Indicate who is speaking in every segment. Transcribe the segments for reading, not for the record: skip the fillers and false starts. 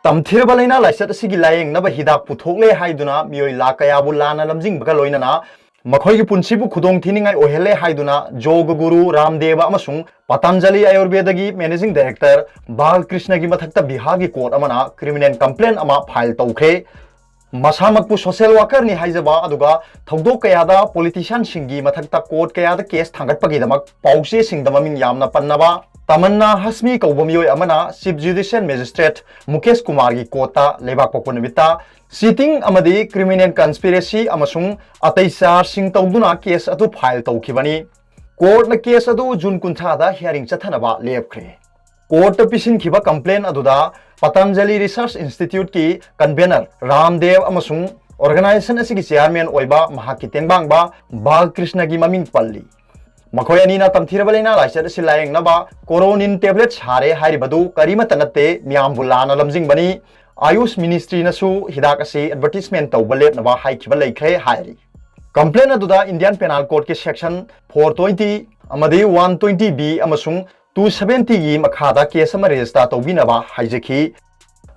Speaker 1: तमथिरबा लैना लाइसत सिगी लायेंगनबा हिदाक पुथोकले हाइदुना मियोय लाकयाबु लाना लमजिंगबगा लोइनना मखोयगी पुंसिबु खुदोंग थिनिंगाय ओहेले हाइदुना जोग गुरु रामदेव अमसुंग पतंजलि आयुर्वेदगी मैनेजिंग डायरेक्टर बालकृष्ण की मथक्ता बिहार की कोर्ट अमना क्रिमिनल कंप्लेन अमा फाइल तौखे मसामकपु सोशल वर्कर नि हाइजबा अदुगा थौदो कयादा पॉलिटिशियन सिंगी मथक्ता कोर्ट कयादा केस थांगटपगीदमक पाउसे सिंगदम मिंग यामना पन्नबा तमन्ना हसमी कौबमियोय अमना chief judicial magistrate Mukesh Kumar की कोर्टा लेबाक पोको निमित्ता सिटिंग अमदी क्रिमिनल कंस्पिरेसी अमसुंग अतै चार्जसिंग तौदुना केस अदु फाइल तौखिबनी कोर्ट केस अदु जून कुंथादा हियरिंग चथनबा लेपख्रे कोर्ट पिसिनखिबा कंप्लेन अदुदा पतंजलि रिसर्च इंस्टीट्यूट की कन्वेनर रामदेव अमसुंग ऑर्गेनाइजेशन असिगी चेयरमैन ओइबा महाकी तेंगबांगबा बालकृष्ण की ममिंग पल्ली मखोय अनीना तमथिरबा लैना लाइसत असि लायेंगनबा कोरोनिन टेबलेट सारे हारिबदु करिमत नत्ते मियामबु लाना लमजिंगबनी आयुष मिनिस्ट्री नसु हिदाक असि एडवर्टाइजमेंट तौबा लेपनबा हाइखिबा लैख्रे हायरी कंप्लेन अदुदा इंडियन पेनल कोड के सेक्शन 420 अमदी 120 बी अमसुंग 270 की मखादा केस अमा रजिस्टर तौबिनबा हाइजखी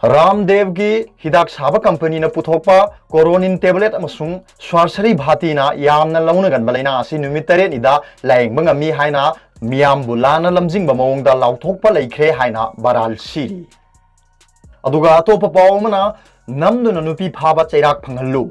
Speaker 1: रामदेव की हिदाक साबा कंपनी न पुथोकपा कोरोनिन टेबलेट अमसुंग स्वारसरी भातीना यामना लौनगन बलैना असि नुमित तरेट इदा लायेंगबा ngami हाइना मियामबु लाना लमजिंगबा मओंगदा लाउथोकपा लैख्रे हाइना बराल सिरी अदुगा अतोपा पाव अमना नमदुना नुपी फाबा चैराक फंगहल्लु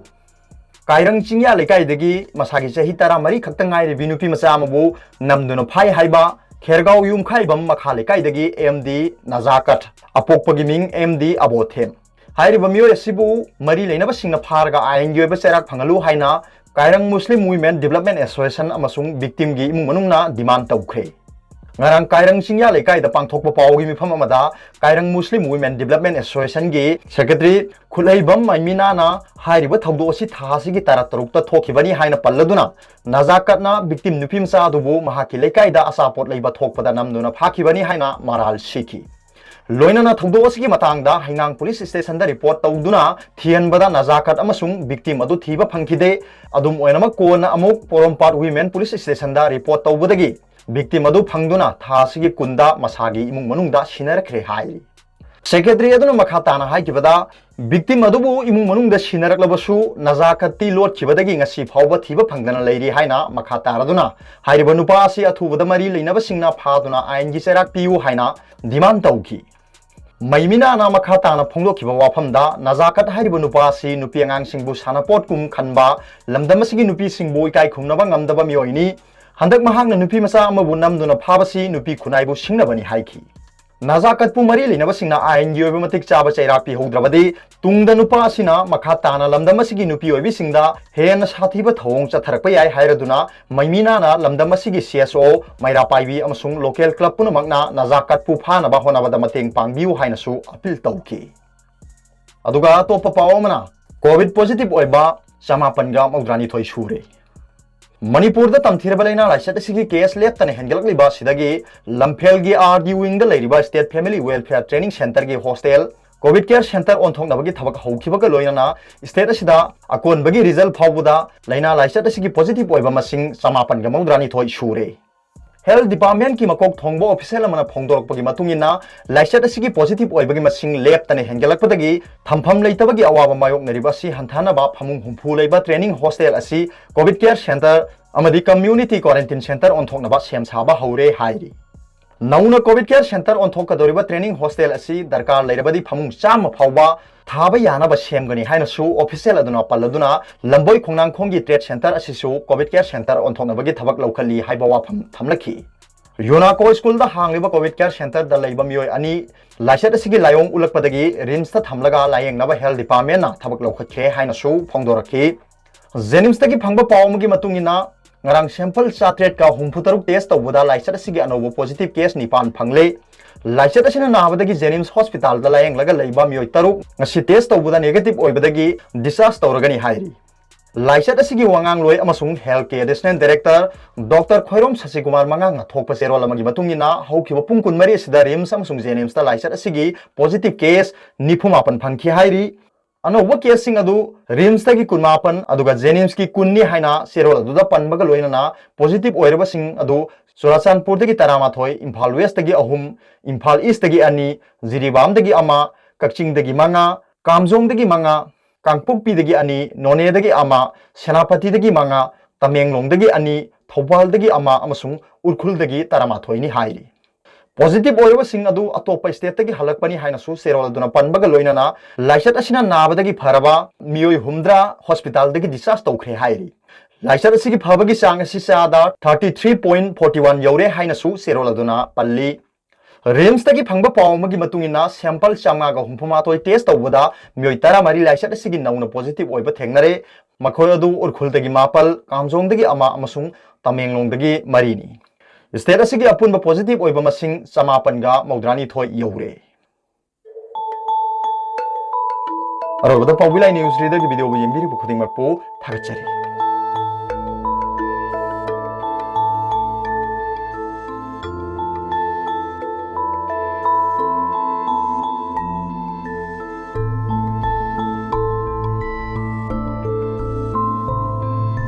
Speaker 1: कायरंग चिंगिया लेकाइदगी मसागी चही 13 खक्ता ngairi नुपी मचा अमबु नमदुना फाइ हाइबा खेरगाव युमखाइबम मखा लेकाइदगी एमडी नजाकत अपोकपगी मिंग एमडी अबोथेम हाइरिबा मियोय असिबु मरी लेनबा सिंगना फारगा आयन योबा चैराक फंगलु हाइना कायरंग मुस्लिम वुमेन डेवलपमेंट एसोसिएशन अमसुंग विक्टिम गी इमुंग मनुंगना डिमांड तौख्रे ngarang kairang singya lekai da pangthokpa pawgi mifam amada kairang muslim women development association gi secretary khulaibam maimina na hairiba thawdo si thasi gi tara tarukta thokibani haina palladuna nazakat na victim nupim sa dubu mahaki lekai da asapot leiba thokpada namduna phakibani haina maral siki loina na thawdo si gi matang da haingang police station da report tawduna thianbada nazakat amasung victim adu thiba phangkhide adum oinama kona amuk porompat women police station da report tawbadagi victim adu phangduna thasigi kunda masagi imung manungda sinarakre hairi secretary aduna makhatana haikibada victim adubu imung manungda sinaraklabasu najakati lot khibadagi ngasi phawba thiba phangdana leiri haina makhatara hairiba nupa asi athubada mari leinaba singna phaduna ain gi serak piu haina demand tauki maimina na makhatana phongdokhiba wafamda najakat hairiba nupa asi nupi angang singbu sanapot kum khanba lamdamasigi nupi singbu ikai khumnaba ngamdaba miyoini हंदक महांगना नुपी मसा अमबु नमदुना फाबसी नुपी खुनाइबु सिंगनबनी हाइखी नाजाकतपु मरी लेनबा सिंगना आइन गी ओइबा मतिक चाबा चैराक पि होद्रबदी तुंगदा नुपा सिना मखा ताना लमदमसिगी नुपी ओइबि सिंगदा हेन साथीबा थौंग चथरकपा याय हाइरदुना मैमीना ना लमदमसिगी सीएसओ मैरा पाइबी अमसुंग लोकल क्लब पुनमकना नाजाकतपु फानबा होनबदा मतेंग पांगबिउ हाइनसु अपील तौकी अदुगा तोपा पावमना कोविड पॉजिटिव ओइबा 54 सुरे मणिपुर दा तमथिरबा लैना लाइसत सिगी केस लेप्तने हेंगलकलिबा सिदगी लमफेल गी आरडी विंग दा लेरिबा state family welfare training centre गी हॉस्टल कोविड केयर सेंटर ओंथोंगनबगी थबक हौखिबगा लोइना स्टेट असिदा अकोनबगी रिजल्ट फावबुदा लैना लाइसत सिगी पॉजिटिव ओइबा मसिंग 54 सुरे हेल्थ डिपार्टमेंट की मकोक थोंगबो ऑफिशियल अमना फोंदोरकपगी मतुंगिना लाइसत असिगी पॉजिटिव ओइबगी मसिंग लेप्तने हेंगलकपदगी थमफम लेतबगी अवाबा मायोकनरिबासी हंथानबा फमुंग हुंफु लेबा ट्रेनिंग हॉस्टल असि कोविड केयर सेंटर अमदी कम्युनिटी क्वारंटाइन सेंटर ओंथोकनबा सेम साबा हौरे हाइरी नौना कोविड केयर सेंटर ओंथोकदोरिबा ट्रेनिंग हॉस्टल असि दरकार लेरबदी फमुंग चाम फावबा थाबा यानाबा सेमगनी हाइनसु ऑफिशियल अदुना पल्लदुना लंबोई खोंगनांगखोंगी ट्रेड सेंटर असिसु कोविड केयर सेंटर ओंथोकनबगी थबक लौखली हाइबा वाफम थमलखी योनाको स्कूल दा हांगलिबा कोविड केयर सेंटर दा लैबा मियोय अनि लाइसत असिगी लायोंग उलकपदगी रिम्स ता थमलगा लायेंगनबा हेल्थ डिपार्टमेंट ना थबक लौखखे हाइनसु फोंदोरखी जेनिम्स तगी फंगबा पावमगी मतुंगिना ngarang sample chatret ka humputaruk test tawbuda laisat asigi anobo positive case nipan phangle laisat asina nabadagi Jennings hospital da layeng laga leiba mioi taruk ngasi test tawbuda negative oibadagi discharge tawragani hairi laisat asigi wangang loi amasung health care assistant director Dr. Khoirom Sasikumar mangang thokpa serol amagi matungina haukiba pung kunmari asida Rims amasung Jennings da laisat asigi positive case nipumapan phangki hairi अनोब केसिंग अदु RIMS तगी कुनमापन अदुगा JNIMS की कुन्नी हाइना सेरोल अदुदा पनबगा लोइना positive ओइरबा सिंग अदु Churachandpur तगी 13 Imphal waste तगी 3 Imphal east तगी 2 Jiribam तगी 1 ꯀꯛꯆꯤꯡꯗꯒꯤ ꯃꯉꯥ, ꯀꯥꯝꯖꯣꯡꯗꯒꯤ ꯃꯉꯥ, ꯀꯥꯡꯄꯣꯛꯄꯤꯗꯒꯤ ꯑꯅꯤ, ꯅꯣꯅꯦꯗꯒꯤ ꯑꯃ, ꯁꯦꯅꯥꯄꯇꯤꯗꯒꯤ ꯃꯉꯥ, ꯇꯃꯦꯡꯂꯣꯡꯗꯒꯤ ꯑꯅꯤ, ꯊꯧꯕꯥꯜꯗꯒꯤ ꯑꯃ ꯑꯃꯁꯨꯡ ꯎꯈ꯭ꯔꯨꯜꯗꯒꯤ 18ꯅꯤ ꯍꯥꯏꯔꯤ꯫ ꯄꯣꯖꯤꯇꯤभ ꯑꯣꯏꯔꯤꯕꯁꯤꯡ ꯑꯗꯨ ꯑꯇꯣꯞꯄ ꯁ꯭ꯇꯦꯠꯇꯒꯤ ꯍꯜꯂꯛꯄꯅꯤ ꯍꯥꯏꯅꯁꯨ ꯆꯦꯔꯣꯜ ꯑꯗꯨꯅ ꯄꯟꯕꯒ ꯂꯣꯏꯅꯅ ꯂꯥꯏꯆꯠ ꯑꯁꯤꯅ ꯅꯥꯕꯗꯒꯤ ꯐꯔꯕ ꯃꯤꯑꯣꯏ 60 ꯍꯣꯁꯄꯤꯇꯥꯜꯗꯒꯤ ꯗꯤꯁꯆꯥꯔꯖ ꯇꯧꯈ꯭ꯔꯦ ꯍꯥꯏꯔꯤ꯫ ꯂꯥꯏꯆꯠ ꯑꯁꯤꯒꯤ ꯐꯕꯒꯤ ꯆꯥꯡ ꯑꯁꯤ ꯆꯥꯗ 33.41 ꯌꯧꯔꯦ ꯍꯥꯏꯅꯁꯨ ꯆꯦꯔꯣꯜ ꯑꯗꯨꯅ ꯄꯜꯂꯤ꯫ ꯔꯤꯝꯁꯇꯒꯤ ꯐꯪꯕ ꯄꯥꯎ ꯑꯃꯒꯤ ꯃꯇꯨꯡ ꯏꯟꯅ ꯁꯦꯝꯄꯜ 561 ꯇꯦꯁ ꯇꯧꯕꯗ ꯃꯤꯑꯣꯏ 14 ꯂꯥꯏꯆꯠ ꯑꯁꯤꯒꯤ ꯅꯧꯅ ꯄꯣꯖꯤꯇꯤभ ꯑꯣꯏꯕ ꯊꯦꯡꯅꯔꯦ꯫ ꯃꯈꯣꯏ ꯑꯗꯨ ꯎꯈ꯭ꯔꯨꯜꯗꯒꯤ 9, ꯀꯥꯝꯖꯣꯡꯗꯒꯤ 1 ꯑꯃꯁꯨꯡ ꯇꯃꯦꯡꯂꯣꯡꯗꯒꯤ 4ꯅꯤ꯫ ꯁ꯭ꯇꯦꯠ ꯑꯁꯤꯒꯤ ꯑꯄꯨꯟꯕ ꯄꯣꯖꯤꯇꯤभ ꯑꯣꯏꯕ ꯃꯁꯤꯡ 962 ꯌꯧꯔꯦ꯫ ꯑꯔꯣꯏꯕꯗ ꯄꯥꯎꯕꯤ ꯂꯥꯏ ꯅ꯭ꯌꯨꯁ ꯔꯤꯗꯔꯒꯤ ꯚꯤꯗꯤꯑꯣꯕꯨ ꯌꯦꯡꯕꯤꯔꯤꯕ ꯈꯨꯗꯤꯡꯃꯛꯄꯨ ꯊꯥꯒꯠꯆꯔꯤ꯫